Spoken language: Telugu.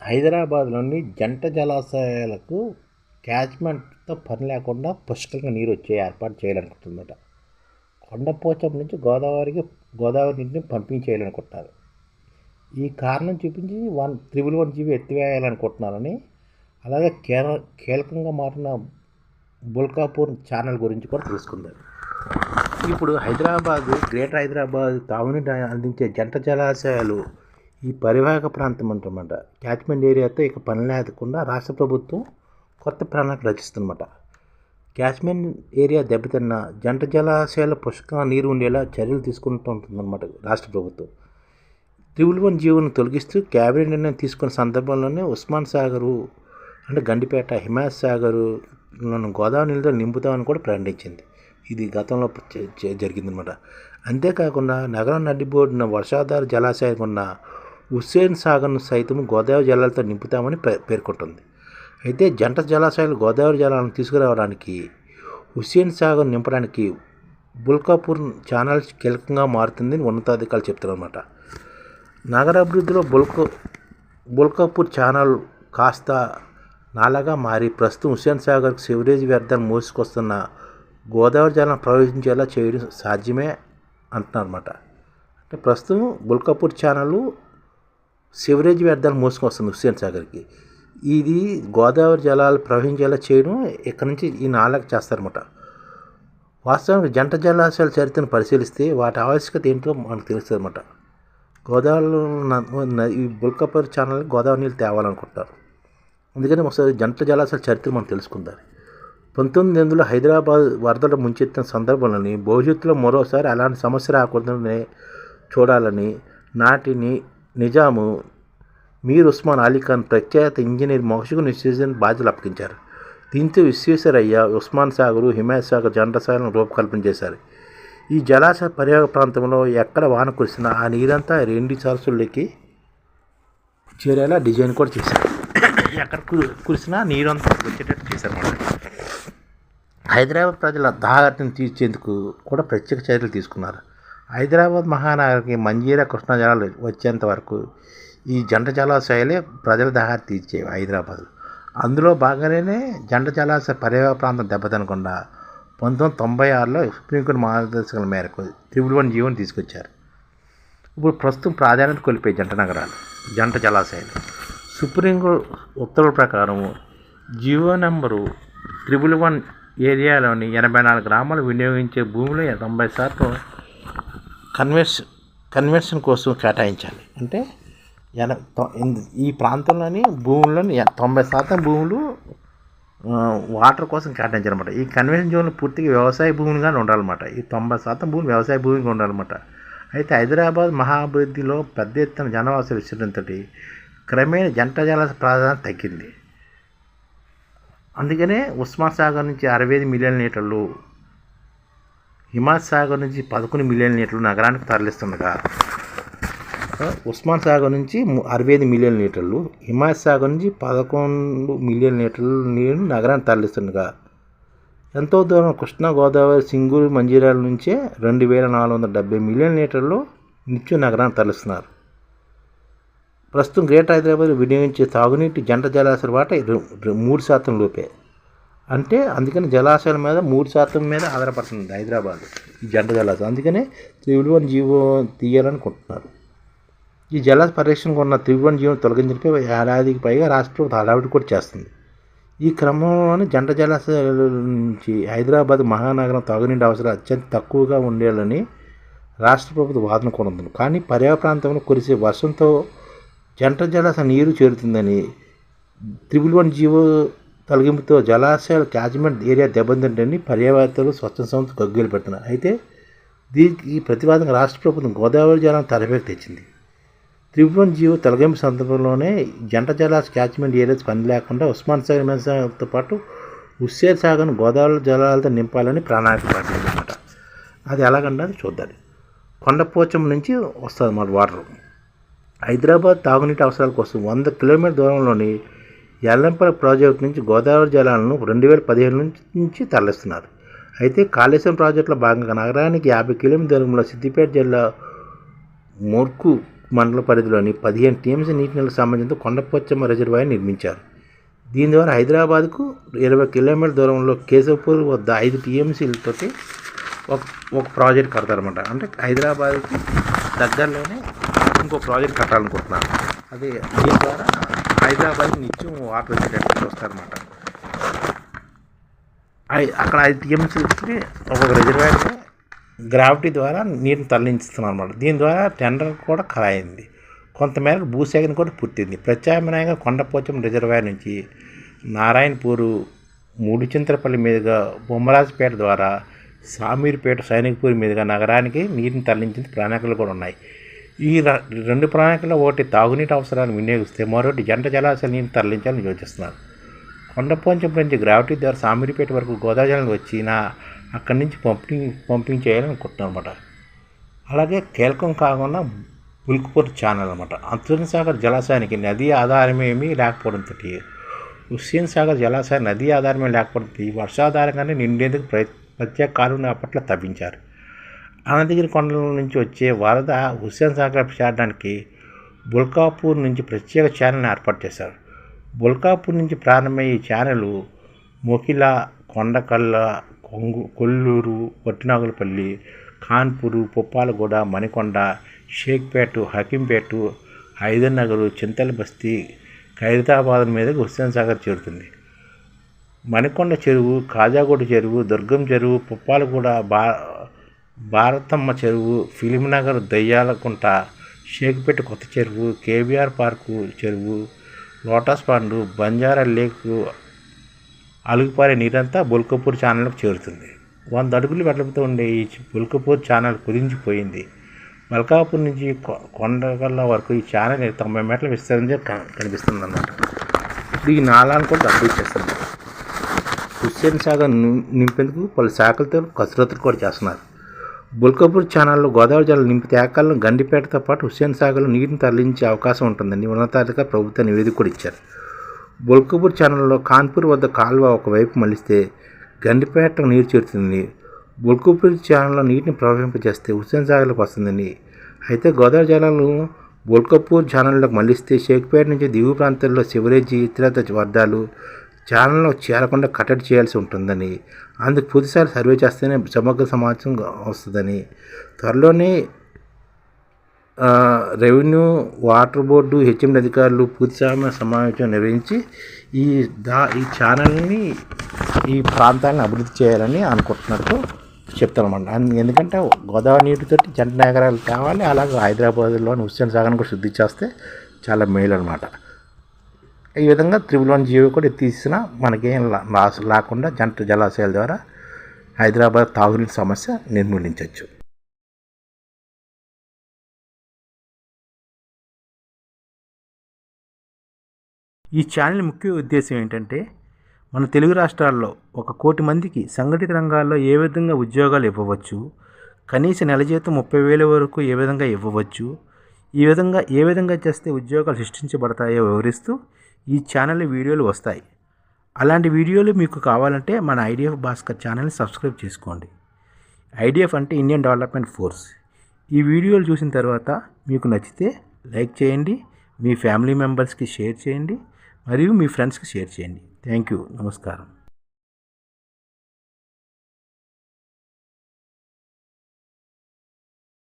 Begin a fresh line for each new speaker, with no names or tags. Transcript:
హైదరాబాద్లోని జంట జలాశయాలకు క్యాచ్మెంట్తో పని లేకుండా పుష్కలంగా నీరు వచ్చే ఏర్పాటు చేయాలనుకుంటుందట. కొండపోచమ్మ నుంచి గోదావరి నీటిని పంపింగ్ చేయాలనుకుంటున్నారు. ఈ కారణం చూపించి 111 జీవో ఎత్తివేయాలనుకుంటున్నారని, అలాగే కీలకంగా మారిన బుల్కాపూర్ ఛానల్ గురించి కూడా తెలుసుకుందాం. ఇప్పుడు గ్రేటర్ హైదరాబాద్ తాగునీటి అందించే జంట జలాశయాలు ఈ పరివాహక ప్రాంతం అంటమాట. క్యాచ్మెంట్ ఏరియాతో ఇక పని లేకుండా రాష్ట్ర ప్రభుత్వం కొత్త ప్రణాళిక రచిస్తుందన్నమాట. క్యాచ్మెంట్ ఏరియా దెబ్బతిన్న జంట జలాశయాల పుష్కలంగా నీరు ఉండేలా చర్యలు తీసుకుంటూ ఉంటుందన్నమాట రాష్ట్ర ప్రభుత్వం. 111 జీవోను తొలగిస్తూ క్యాబినెట్ నిర్ణయం తీసుకున్న సందర్భంలోనే ఉస్మాన్ సాగరు అంటే గండిపేట, హిమాయత్ సాగరు గోదావరి నీళ్ళతో నింపుతామని కూడా ప్రకటించింది. ఇది గతంలో జరిగిందనమాట. అంతేకాకుండా నగరం నడిబోడిన వర్షాధార జలాశయం ఉన్న హుస్సేన్ సాగర్ను సైతం గోదావరి జలాలతో నింపుతామని పేర్కొంటుంది. అయితే జంట జలాశయాలు గోదావరి జలాలను తీసుకురావడానికి హుస్సేన్ సాగర్ నింపడానికి బుల్కాపూర్ ఛానల్ కీలకంగా మారుతుందని ఉన్నతాధికారులు చెప్తారన్నమాట. నగర అభివృద్ధిలో బుల్కాపూర్ ఛానల్ కాస్త నాలాగా మారి ప్రస్తుతం హుస్సేన్ సాగర్కు సివరేజ్ వ్యర్థాలు మోసుకొస్తున్న గోదావరి జలం ప్రవహించేలా చేయడం సాధ్యమే అంటున్నారన్నమాట. అంటే ప్రస్తుతం బుల్కాపూర్ ఛానల్ సివరేజ్ వ్యర్థాలు మోసుకొస్తుంది హుస్సేన్ సాగర్కి. ఇది గోదావరి జలాలు ప్రవహించేలా చేయడం ఇక్కడ నుంచి ఈ నాలుగు చేస్తారన్నమాట. వాస్తవానికి జంట జలాశయాల చరిత్రను పరిశీలిస్తే వాటి ఆవశ్యకత ఏంటో మనకు తెలుస్తుంది అన్నమాట. గోదావరిలో ఈ బుల్కాపూర్ ఛానల్ గోదావరి నీళ్ళు తేవాలనుకుంటారు. అందుకని ఒకసారి జంట జలాశయాల చరిత్ర మనం తెలుసుకుందాం. 1900 హైదరాబాద్ వరదలు ముంచెత్తిన సందర్భంలోని భవిష్యత్తులో మరోసారి అలాంటి సమస్య రాకూడదని చూడాలని నాటిని నిజాము మీర్ ఉస్మాన్ అలీ ఖాన్ ప్రఖ్యాత ఇంజనీర్ మోక్షకు నిశ్చయించిన బాధ్యతలు అప్పగించారు. దీంతో విశ్వేశ్వరయ్య ఉస్మాన్ సాగరు, హిమాయత్ సాగర్ జంటశాలను రూపకల్పన చేశారు. ఈ జలాశయ పరివాహక ప్రాంతంలో ఎక్కడ వాన కురిసినా ఆ నీరంతా 2 సరస్సుల్లోకి చేరేలా డిజైన్ కూడా చేశారు. ఎక్కడ కురిసినా నీరంతా వచ్చేటట్టు చేశారన్నమాట. హైదరాబాద్ ప్రజల దాహార్తిని తీర్చేందుకు కూడా ప్రత్యేక చర్యలు తీసుకున్నారు. హైదరాబాద్ మహానగరానికి మంజీరా కృష్ణా జలాలు వచ్చేంత వరకు ఈ జంట జలాశయాలే ప్రజల దాహార్తి తీర్చేవి హైదరాబాద్. అందులో భాగంగానే జంట జలాశయ పరివాహక ప్రాంతం దెబ్బతినకుండా 1996లో సుప్రీంకోర్టు మార్గదర్శకాల మేరకు 111 జీవోని తీసుకొచ్చారు. ఇప్పుడు ప్రస్తుతం ప్రాధాన్యత కోల్పోయే జంట జలాశయాలు సుప్రీంకోర్టు ఉత్తర్వుల ప్రకారం జీవో నెంబరు 111 ఏరియాలోని 84 గ్రామాలు వినియోగించే భూమిలో 90% కన్వర్షన్ కోసం కేటాయించాలి. అంటే ఈ ప్రాంతంలోని భూముల్లోని 90% భూములు వాటర్ కోసం కేటాయించాలన్నమాట. ఈ కన్వర్షన్ జోన్లు పూర్తిగా వ్యవసాయ భూములుగానే ఉండాలన్నమాట. ఈ 90% భూములు వ్యవసాయ భూమిగా ఉండాలన్నమాట. అయితే హైదరాబాద్ మహాభివృద్ధిలో పెద్ద ఎత్తున జనవాసాలు విస్తరణతో క్రమేణా జంట జలాశయ ప్రాధాన్యత తగ్గింది. అందుకనే ఉస్మాన్ సాగర్ నుంచి 65 మిలియన్ లీటర్లు, హిమాయత్ సాగర్ నుంచి 11 మిలియన్ లీటర్లు నగరానికి తరలిస్తుండగా, ఉస్మాన్ సాగర్ నుంచి 65 మిలియన్ లీటర్లు, హిమాయత్ సాగర్ నుంచి 11 మిలియన్ లీటర్లు నీరు నగరానికి తరలిస్తుండగా, ఎంతో దూరం కృష్ణా, గోదావరి, సింగూరు, మంజీరాల నుంచే 2470 మిలియన్ లీటర్లు నిత్యం నగరానికి తరలిస్తున్నారు. ప్రస్తుతం గ్రేటర్ హైదరాబాద్ వినియోగించే తాగునీటి జంట జలాశయాల వాటా 3% లోపే. అంటే అందుకని జలాశయాల మీద 3% మీద ఆధారపడుతుంది హైదరాబాద్ ఈ జంట జలాశయం. అందుకనే 111 జీవో తీయాలనుకుంటున్నారు. ఈ జలాశయ పరిరక్షణకు ఉన్న 111 జీవోను తొలగించడంపై ఏడాదికి పైగా రాష్ట్ర ప్రభుత్వం హడావిడి కూడా చేస్తుంది. ఈ క్రమంలోనే జంట జలాశయాల నుంచి హైదరాబాద్ మహానగరం తాగునీటి అవసరాలు అత్యంత తక్కువగా ఉండేయాలని రాష్ట్ర ప్రభుత్వం వాదన కూడా ఉంది. కానీ పర్యావరణ ప్రాంతంలో కురిసే వర్షంతో జంట జలాశయ నీరు చేరుతుందని 111 జీవో తొలగింపుతో జలాశయాల క్యాచ్మెంట్ ఏరియా దెబ్బతింటుందని పర్యావరణలు స్వచ్ఛంద సంస్థ గగ్గోలు పెడుతున్నారు. అయితే దీనికి ప్రతివాదంగా రాష్ట్ర ప్రభుత్వం గోదావరి జలాన్ని తెరపైకి తెచ్చింది. 111 జీవో తొలగింపు సందర్భంలోనే జంట జలాశయ క్యాచ్మెంట్ ఏరియాస్ పని లేకుండా ఉస్మాన్ సాగర్తో పాటు హుస్సేన్ సాగర్ను గోదావరి జలాలతో నింపాలని ప్రణాళిక పడుతుందన్నమాట. అది ఎలాగంటే చూద్దాం. కొండపోచమ్మ నుంచి వస్తుంది అన్నమాట వాటర్. హైదరాబాద్ తాగునీటి అవసరాల కోసం 100 కిలోమీటర్ల దూరంలోని ఎల్లంపల్లి ప్రాజెక్టు నుంచి గోదావరి జలాలను 2015 నుంచి తరలిస్తున్నారు. అయితే కాళేశ్వరం ప్రాజెక్టులో భాగంగా నగరానికి 50 కిలోమీటర్ల దూరంలో సిద్దిపేట జిల్లా మండల పరిధిలోని 15 టీఎంసీ నీటి నిల్వ సామర్థ్యంతో కొండపోచమ్మ రిజర్వాయర్ నిర్మించారు. దీని ద్వారా హైదరాబాద్కు 20 కిలోమీటర్ల దూరంలో కేశవపూర్ వద్ద 5 టీఎంసీలతోటి ఒక ప్రాజెక్ట్ కడతారన్నమాట. అంటే హైదరాబాద్కి దగ్గరలోనే ఇంకో ప్రాజెక్ట్ కట్టాలనుకుంటున్నారు. అది దీని ద్వారా హైదరాబాద్కి నిత్యం వాటర్ వచ్చేటట్టు చూస్తారన్నమాట. అక్కడ 5 టీఎంసీలకి ఒక రిజర్వాయర్ గ్రావిటీ ద్వారా నీటిని తరలించుతున్నారు అన్నమాట. దీని ద్వారా టెండర్ కూడా ఖరాయింది. కొంతమేరకు భూసేకరణ కూడా పూర్తింది. ప్రత్యామ్నాయంగా కొండపోచమ్మ రిజర్వాయర్ నుంచి నారాయణపూరు, మూడుచింతలపల్లి మీదుగా బొమ్మరాజుపేట ద్వారా సామీర్పేట, సైనిక్పూర్ మీదుగా నగరానికి నీటిని తరలించిన ప్రణాళికలు కూడా ఉన్నాయి. ఈ 2 ప్రణాళికల్లో ఒకటి తాగునీటి అవసరాలను వినియోగిస్తే మరొకటి జంట జలాశయాల నీటిని తరలించాలని యోచిస్తున్నారు. కొండపోచమ్మ నుంచి గ్రావిటీ ద్వారా సామీర్పేట వరకు గోదావరి జలం వచ్చి అక్కడి నుంచి పంపింగ్ చేయాలని అనుకుంటున్నాను అనమాట. అలాగే కీలకం కాకుండా బుల్క్పూర్ ఛానల్ అనమాట. హుస్సేన్ సాగర్ జలాశయానికి నదీ ఆధారమేమీ లేకపోవడంతో హుస్సేన్ సాగర్ జలాశయం నదీ ఆధారమే లేకపోవడంతో వర్షాధారంగానే నిండేందుకు ప్రత్యేక కాలువను అప్పట్లో తవ్వించారు. అనంతగిరి కొండల నుంచి వచ్చే వరద హుస్సేన్ సాగర్ చేరడానికి బుల్కాపూర్ నుంచి ప్రత్యేక ఛానల్ని ఏర్పాటు చేశారు. బుల్కాపూర్ నుంచి ప్రారంభమయ్యే ఈ ఛానల్ మొకిల, కొండకల్ల, కొల్లూరు, వట్టినాగులపల్లి, కాన్పూరు, పుప్పాలగూడ, మణికొండ, షేక్పేట, హకీంపేట, హైదర్నగర్, చింతలబస్తీ, ఖైరతాబాద్ మీదకి హుస్సేన్ సాగర్ చేరుతుంది. మణికొండ చెరువు, కాజాగూడ చెరువు, దుర్గం చెరువు, పుప్పాలగూడ, భారతమ్మ చెరువు, ఫిలింనగర్, దయ్యాలకుంట, షేక్పేట కొత్త చెరువు, కేబీఆర్ పార్కు చెరువు, లోటస్ పాండు, బంజారా లేక్, అలుగుపారే నీరంతా బుల్కపూర్ ఛానల్కి చేరుతుంది. 100 అడుగులు వెడల్పుతో ఉండే ఈ బుల్కపూర్ ఛానల్ కుదించిపోయింది. మల్కాపూర్ నుంచి కొండగల్ల వరకు ఈ ఛానల్ 90 మీటర్ల విస్తరించి కనిపిస్తుంది అన్నమాట. ఇప్పుడు ఈ నాళాలను కూడా అప్డేట్ చేస్తున్నారు. హుస్సేన్ సాగర్ నింపేందుకు పలు శాఖలతో కసరత్తులు కూడా చేస్తున్నారు. బుల్కపూర్ ఛానల్లో గోదావరి జలం నింపితే ఏకాలంలో గండిపేటతో పాటు హుస్సేన్ సాగర్లో నీటిని తరలించే అవకాశం ఉంటుందని ఉన్నతాధికారులు ప్రభుత్వ నివేదిక కూడా ఇచ్చారు. బుల్కపూర్ ఛానల్లో కాన్పూర్ వద్ద కాల్వ ఒకవైపు మళ్లిస్తే గండిపేటకు నీరు చేరుతుంది. బుల్కపూర్ ఛానల్లో నీటిని ప్రవహింపజేస్తే హుస్సేన్ సాగర్లోకి వస్తుందని. అయితే గోదావరి జలాలు బుల్కపూర్ ఛానల్లోకి మళ్లిస్తే షేక్పేట నుంచి దిగువ ప్రాంతాల్లో సివరేజీ, ఇతరత వ్యర్థాలు ఛానల్లో చేరకుండా కట్టడి చేయాల్సి ఉంటుందని, అందుకు పూర్తిసారి సర్వే చేస్తేనే సమగ్ర సమాచారం వస్తుందని, త్వరలోనే రెవెన్యూ, వాటర్ బోర్డు, హెచ్ఎండి అధికారులు పూర్తి సమావేశం నిర్వహించి ఈ ఛానల్ని, ఈ ప్రాంతాలను అభివృద్ధి చేయాలని అనుకుంటున్నట్టు చెప్తానమాట. ఎందుకంటే గోదావరి నీటితో జంట నగరాలు కావాలి. అలాగే హైదరాబాద్లోని హుస్సేన్ సాగర్ని కూడా శుద్ధి చేస్తే చాలా మేలు అనమాట. ఈ విధంగా 1 జీవో కూడా తీసినా మనకేం లాస్ లేకుండా జంట జలాశయాల ద్వారా హైదరాబాద్ తాగునీటి సమస్య నిర్మూలించవచ్చు. ఈ ఛానల్ ముఖ్య ఉద్దేశం ఏంటంటే మన తెలుగు రాష్ట్రాల్లో 1 కోటి మందికి సంఘటిత రంగాల్లో ఏ విధంగా ఉద్యోగాలు ఇవ్వవచ్చు, కనీస నెల జీతం 30,000 వరకు ఏ విధంగా ఇవ్వవచ్చు, ఏ విధంగా చేస్తే ఉద్యోగాలు సృష్టించబడతాయో వివరిస్తూ ఈ ఛానల్ వీడియోలు వస్తాయి. అలాంటి వీడియోలు మీకు కావాలంటే మన ఐడిఎఫ్ భాస్కర్ ఛానల్ని సబ్స్క్రైబ్ చేసుకోండి. ఐడిఎఫ్ అంటే ఇండియన్ డెవలప్మెంట్ ఫోర్స్. ఈ వీడియోలు చూసిన తర్వాత మీకు నచ్చితే లైక్ చేయండి, మీ ఫ్యామిలీ మెంబర్స్కి షేర్ చేయండి, మరియు మీ ఫ్రెండ్స్కి షేర్ చేయండి. Thank you. నమస్కారం.